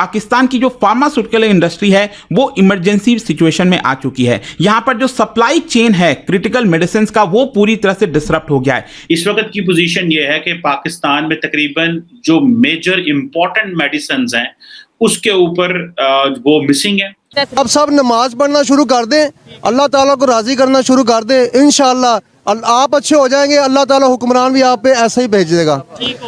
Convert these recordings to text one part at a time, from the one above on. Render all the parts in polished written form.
पाकिस्तान की जो pharmaceutical industry है वो इमरजेंसी सिचुएशन में आ चुकी है। यहाँ पर जो सप्लाई चेन है क्रिटिकल मेडिसिन का वो पूरी तरह से डिसरप्ट हो गया है। इस वक्त की पोजीशन ये है कि पाकिस्तान में तकरीबन जो मेजर इंपॉर्टेंट मेडिसिन हैं उसके ऊपर वो मिसिंग है। अब सब नमाज पढ़ना शुरू कर दें, अल्लाह ताला को राजी करना शुरू कर दें, इंशाल्लाह आप अच्छे हो जाएंगे, अल्लाह ताला हुक्मरान भी आप पे ऐसे ही भेज देगा।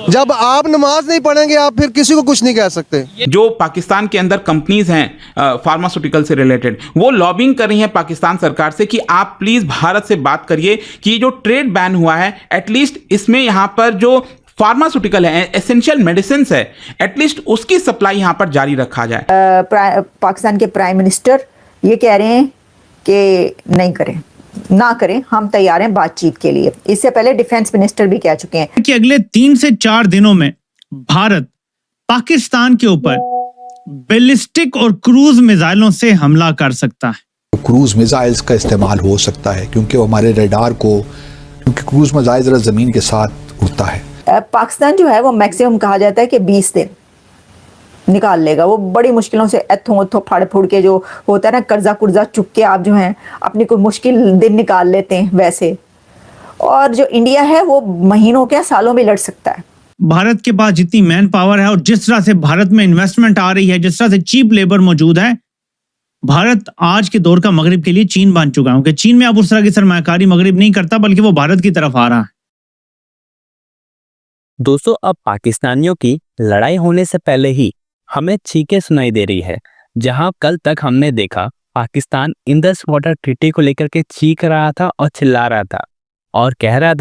जब आप नमाज नहीं पढ़ेंगे आप फिर किसी को कुछ नहीं कह सकते। जो पाकिस्तान के अंदर कंपनीज हैं फार्मास्यूटिकल से रिलेटेड, वो लॉबिंग कर रही हैं पाकिस्तान सरकार से कि आप प्लीज भारत से बात करिए कि ये जो ट्रेड बैन हुआ है एटलीस्ट इसमें यहाँ पर जो फार्मास्यूटिकल है, एसेंशियल मेडिसिन है, एटलीस्ट उसकी सप्लाई यहाँ पर जारी रखा जाए। पाकिस्तान के प्राइम मिनिस्टर ये कह रहे हैं कि नहीं करें, ना करें, हम तैयार हैं बातचीत के लिए। इससे पहले डिफेंस मिनिस्टर भी कह चुके हैं कि अगले 3 से 4 दिनों में भारत पाकिस्तान के ऊपर बैलिस्टिक और क्रूज मिसाइलों से हमला कर सकता है। क्रूज मिसाइल्स का इस्तेमाल हो सकता है क्योंकि हमारे रडार को, क्योंकि क्रूज मिसाइल जरा जमीन के साथ उड़ता है। पाकिस्तान जो है वो मैक्सिमम कहा जाता है कि 20 दिन निकाल लेगा। वो बड़ी मुश्किलों से एथों फाड़ फूड़ के जो होता है ना, कर्जा कुर्जा चुक के आप जो हैं अपनी कोई मुश्किल दिन निकाल लेते हैं वैसे। और जो इंडिया है वो महीनों क्या सालों में लड़ सकता है। भारत के पास जितनी मैन पावर है और जिस तरह से भारत में इन्वेस्टमेंट आ रही है, जिस तरह से चीप लेबर मौजूद है, भारत आज के दौर का मगरिब के लिए चीन बन चुका है। क्योंकि चीन में अब उस तरह की सरमायाकारी मगरिब नहीं करता बल्कि वो भारत की तरफ आ रहा है। दोस्तों, अब पाकिस्तानियों की लड़ाई होने से पहले ही हमें चीखें सुनाई दे रही है। जहां कल तक हमने देखा पाकिस्तान इंडस वाटर ट्रीटी को लेकर के चीख रहा था और चिल्ला रहा था और कह रहा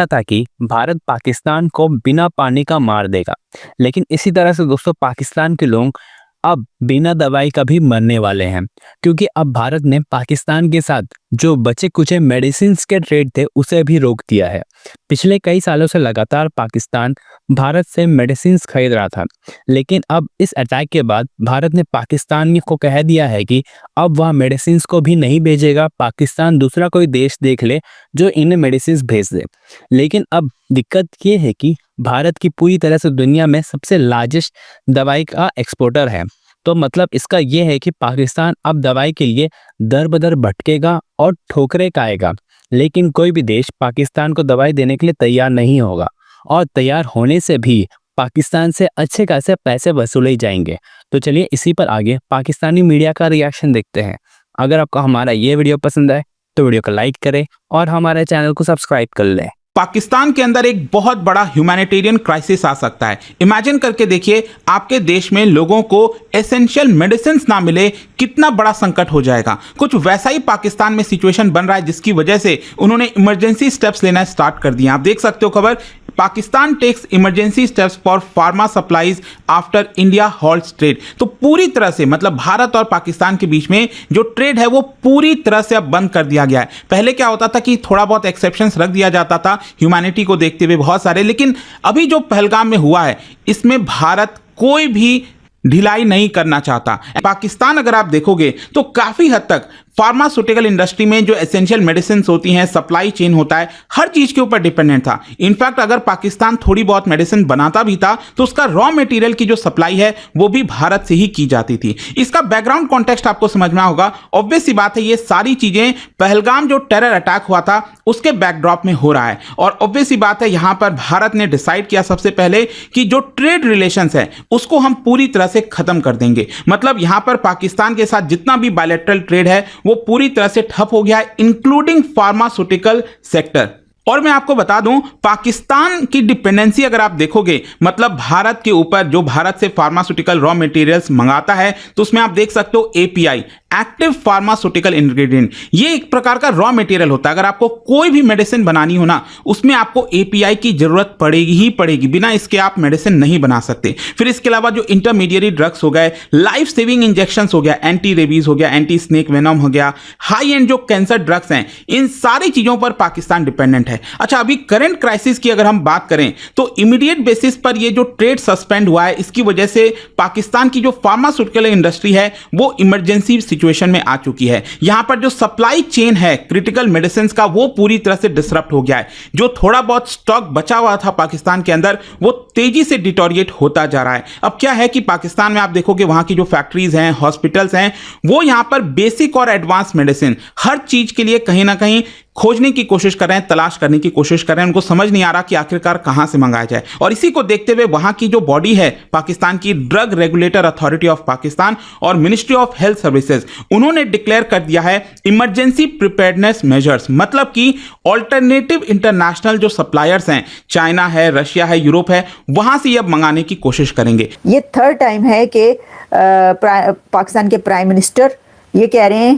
था कि भारत पाकिस्तान को बिना पानी का मार देगा। लेकिन इसी तरह से दोस्तों पाकिस्तान के लोग अब बिना दवाई का भी मरने वाले हैं, क्योंकि अब भारत ने पाकिस्तान के साथ जो बचे कुचे मेडिसिन के ट्रेड थे उसे भी रोक दिया है। पिछले कई सालों से लगातार पाकिस्तान भारत से मेडिसिन खरीद रहा था, लेकिन अब इस अटैक के बाद भारत ने पाकिस्तान को कह दिया है कि अब वह मेडिसिन को भी नहीं भेजेगा। पाकिस्तान दूसरा कोई देश देख ले जो इन्हें मेडिसिन भेज दे। लेकिन अब दिक्कत ये है कि भारत की पूरी तरह से दुनिया में सबसे लार्जेस्ट दवाई का एक्सपोर्टर है। तो मतलब इसका ये है कि पाकिस्तान अब दवाई के लिए दर बदर भटकेगा और ठोकरें खाएगा। लेकिन कोई भी देश पाकिस्तान को दवाई देने के लिए तैयार नहीं होगा और तैयार होने से भी पाकिस्तान से अच्छे खासे पैसे वसूले जाएंगे। तो चलिए इसी पर आगे पाकिस्तानी मीडिया का रिएक्शन देखते हैं। अगर आपको हमारा ये वीडियो पसंद आए तो वीडियो को लाइक करें और हमारे चैनल को सब्सक्राइब कर लें। पाकिस्तान के अंदर एक बहुत बड़ा ह्यूमैनिटेरियन क्राइसिस आ सकता है। इमेजिन करके देखिए, आपके देश में लोगों को एसेंशियल मेडिसिन ना मिले, कितना बड़ा संकट हो जाएगा। कुछ वैसा ही पाकिस्तान में सिचुएशन बन रहा है जिसकी वजह से उन्होंने इमरजेंसी स्टेप्स लेना स्टार्ट कर दिए। आप देख सकते हो खबर, Pakistan takes emergency steps for pharma supplies after India halts trade. तो पूरी तरह से मतलब भारत और पाकिस्तान के बीच में जो ट्रेड है वो पूरी तरह से अब बंद कर दिया गया है। पहले क्या होता था कि थोड़ा बहुत एक्सेप्शंस रख दिया जाता था ह्यूमैनिटी को देखते हुए बहुत सारे, लेकिन अभी जो पहलगाम में हुआ है इसमें भारत कोई भी ढिलाई नहीं करना चाहता। पाकिस्तान अगर आप देखोगे तो काफी हद तक फार्मास्यूटिकल इंडस्ट्री में जो एसेंशियल मेडिसिन होती हैं, सप्लाई चेन होता है, हर चीज के ऊपर डिपेंडेंट था। इनफैक्ट अगर पाकिस्तान थोड़ी बहुत मेडिसिन बनाता भी था तो उसका रॉ मटेरियल की जो सप्लाई है वो भी भारत से ही की जाती थी। इसका बैकग्राउंड कॉन्टेक्स्ट आपको समझना होगा। ऑब्वियस सी बात है, ये सारी चीजें पहलगाम जो टेरर अटैक हुआ था उसके बैकड्रॉप में हो रहा है। और ऑब्वियस सी बात है, यहां पर भारत ने डिसाइड किया सबसे पहले कि जो ट्रेड रिलेशंस है उसको हम पूरी तरह से खत्म कर देंगे। मतलब यहां पर पाकिस्तान के साथ जितना भी बायलैटरल ट्रेड है वो पूरी तरह से ठप हो गया है, इंक्लूडिंग फार्मास्यूटिकल सेक्टर। और मैं आपको बता दूं, पाकिस्तान की डिपेंडेंसी अगर आप देखोगे, मतलब भारत के ऊपर जो भारत से फार्मास्यूटिकल रॉ मटेरियल्स मंगाता है, तो उसमें आप देख सकते हो एपीआई, एक्टिव फार्मास्यूटिकल इंग्रेडिएंट, ये एक प्रकार का रॉ मटेरियल होता है। अगर आपको कोई भी मेडिसिन बनानी हो ना, उसमें आपको एपीआई की जरूरत पड़ेगी ही पड़ेगी, बिना इसके आप मेडिसिन नहीं बना सकते। फिर इसके अलावा जो इंटरमीडिएट ड्रग्स हो गए, लाइफ सेविंग इंजेक्शन हो गया, एंटी रेबीज हो गया, एंटी स्नेक वेनम हो गया, हाई एंड जो कैंसर ड्रग्स हैं, इन सारी चीजों पर पाकिस्तान डिपेंडेंट है। है। अच्छा, अभी करंट क्राइसिस की अगर हम बात करें तो इमीडिएट बेसिस पर ये जो ट्रेड सस्पेंड हुआ है इसकी वजह से पाकिस्तान की जो फार्मास्यूटिकल इंडस्ट्री है वो इमरजेंसी सिचुएशन में आ चुकी है। यहां पर जो सप्लाई चेन है क्रिटिकल मेडिसिन का वो पूरी तरह से डिसरप्ट हो गया है। जो थोड़ा बहुत स्टॉक बचा हुआ था पाकिस्तान के अंदर वो तेजी से डिटोरिएट होता जा रहा है। अब क्या है कि पाकिस्तान में आप देखोगे वहां की जो फैक्ट्रीज हैं, हॉस्पिटल्स हैं, वो यहां पर बेसिक और एडवांस मेडिसिन हर चीज के लिए कहीं ना कहीं खोजने की कोशिश कर रहे हैं, तलाश करने की कोशिश कर रहे हैं। उनको समझ नहीं आ रहा कि आखिरकार कहां से मंगाया जाए। और इसी को देखते हुए वहां की जो बॉडी है पाकिस्तान की, drug regulator authority of Pakistan और मिनिस्ट्री ऑफ हेल्थ सर्विसेज, उन्होंने डिक्लेयर कर दिया है इमरजेंसी प्रिपेयर्डनेस मेजर्स। मतलब कि ऑल्टरनेटिव इंटरनेशनल जो सप्लायर्स हैं, चाइना है, रशिया है, यूरोप है, वहां से ये अब मंगाने की कोशिश करेंगे। ये थर्ड टाइम है कि पाकिस्तान के प्राइम मिनिस्टर ये कह रहे हैं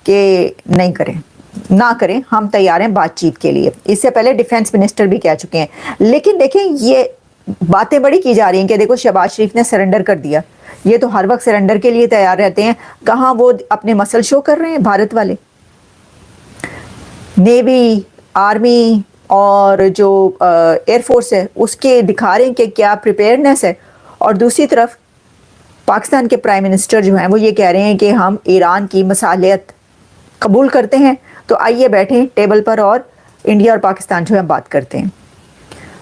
कि नहीं करें, ना करें, हम तैयार हैं बातचीत के लिए। इससे पहले डिफेंस मिनिस्टर भी कह चुके हैं। लेकिन देखें, ये बातें बड़ी की जा रही हैं कि देखो शहबाज शरीफ ने सरेंडर कर दिया। ये तो हर वक्त सरेंडर के लिए तैयार रहते हैं। कहाँ वो अपने मसल शो कर रहे हैं भारत वाले? नेवी, आर्मी और जो एयरफोर्स है उसके दिखा रहे हैं कि क्या प्रिपेयर्डनेस है। और दूसरी तरफ पाकिस्तान के प्राइम मिनिस्टर जो हैं वो ये कह रहे हैं कि हम ईरान की मसालियत कबूल करते हैं, तो आइए बैठें टेबल पर और इंडिया और पाकिस्तान जो है बात करते हैं।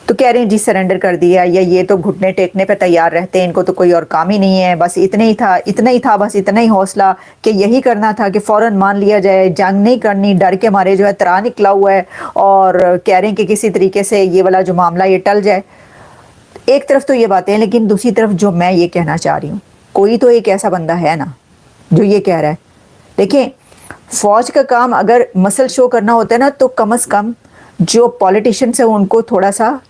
तो कह रहे हैं जी सरेंडर कर दिया, या ये तो घुटने टेकने पे तैयार रहते हैं, इनको तो कोई और काम ही नहीं है, बस इतना ही था, बस इतना ही हौसला कि यही करना था कि फ़ौरन मान लिया जाए, जंग नहीं करनी, डर के मारे जो है तरा निकला हुआ है। और कह रहे हैं कि किसी तरीके से ये वाला जो मामला ये टल जाए। एक तरफ तो ये बातें हैं, लेकिन दूसरी तरफ जो मैं ये कहना चाह रही हूँ, कोई तो एक ऐसा बंदा है ना जो ये कह रहा है। देखिए, फौज का काम अगर मसल शो करना होता है ना, तो कम से कम जो पॉलिटिशियंस है उनको थोड़ा सा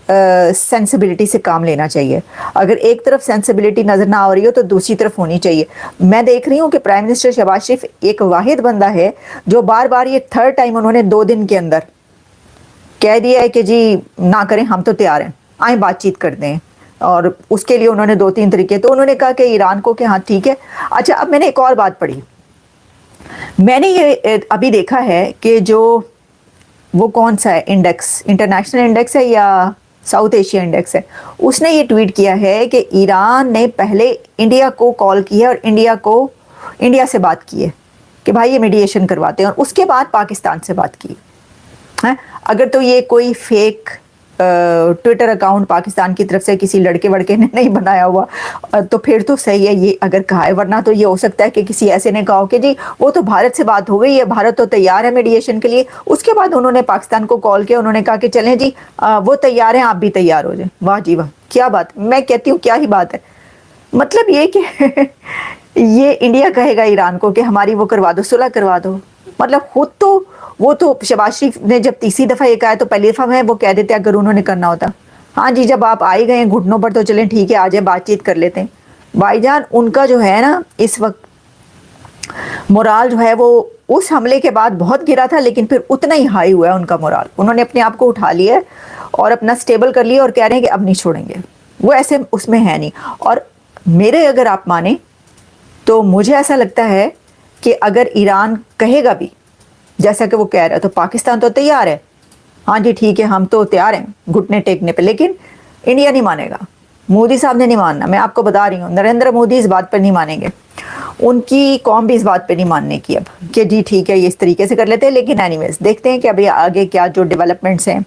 सेंसिबिलिटी से काम लेना चाहिए। अगर एक तरफ सेंसिबिलिटी नज़र ना आ रही हो तो दूसरी तरफ होनी चाहिए। मैं देख रही हूँ कि प्राइम मिनिस्टर शहबाज शरीफ एक वाहिद बंदा है जो बार बार, ये थर्ड टाइम उन्होंने 2 दिन के अंदर कह दिया है कि जी ना करें, हम तो तैयार हैं, आए बातचीत करते हैं। और उसके लिए उन्होंने 2-3 तरीके, तो उन्होंने कहा कि ईरान को कि हाँ ठीक है। अच्छा, अब मैंने एक और बात पढ़ी, मैंने ये अभी देखा है कि जो वो कौन सा है इंडेक्स, इंटरनेशनल इंडेक्स है या साउथ एशिया इंडेक्स है, उसने ये ट्वीट किया है कि ईरान ने पहले इंडिया को कॉल किया और इंडिया से बात की है कि भाई ये मीडिएशन करवाते हैं, और उसके बाद पाकिस्तान से बात की है। अगर तो ये कोई फेक ट्विटर अकाउंट पाकिस्तान की तरफ से किसी लड़के वड़के ने नहीं बनाया हुआ तो फिर तो सही है ये अगर कहा है, वरना तो ये हो सकता है कि किसी ऐसे ने कहा हो कि जी वो तो भारत से बात हो गई है, भारत तो तैयार है मीडिएशन के लिए। उसके बाद उन्होंने पाकिस्तान को कॉल किया, उन्होंने कहा कि चलें जी वो तैयार हैं, आप भी तैयार हो जाए। वाह जी वाह, क्या बात, मैं कहती हूँ क्या ही बात है। मतलब ये कि ये इंडिया कहेगा ईरान को कि हमारी वो करवा दो, सुलह करवा दो। मतलब खुद तो वो तो शहबाज शरीफ ने जब तीसरी दफ़ा ये कहा है तो पहली दफ़ा में वो कह देते अगर उन्होंने करना होता, हाँ जी जब आप आ ही गए घुटनों पर तो चलें ठीक है, आ जाए बातचीत कर लेते हैं। भाईजान उनका जो है ना इस वक्त मोराल जो है वो उस हमले के बाद बहुत गिरा था, लेकिन फिर उतना ही हाई हुआ है उनका मोराल। उन्होंने अपने आप को उठा लिया और अपना स्टेबल कर लिया और कह रहे हैं कि अब नहीं छोड़ेंगे, वो ऐसे उसमें है नहीं। और मेरे अगर आप माने तो मुझे ऐसा लगता है कि अगर ईरान कहेगा भी जैसा कि वो कह रहा है तो पाकिस्तान तो तैयार है, हाँ जी ठीक है हम तो तैयार हैं घुटने टेकने पे, लेकिन इंडिया नहीं मानेगा। मोदी साहब ने नहीं मानना, मैं आपको बता रही हूँ, नरेंद्र मोदी इस बात पर नहीं मानेंगे, उनकी कौम भी इस बात पे नहीं मानने की अब कि जी ठीक है ये इस तरीके से कर लेते हैं। लेकिन एनीवेज देखते हैं कि अभी आगे क्या जो डेवलपमेंट्स हैं।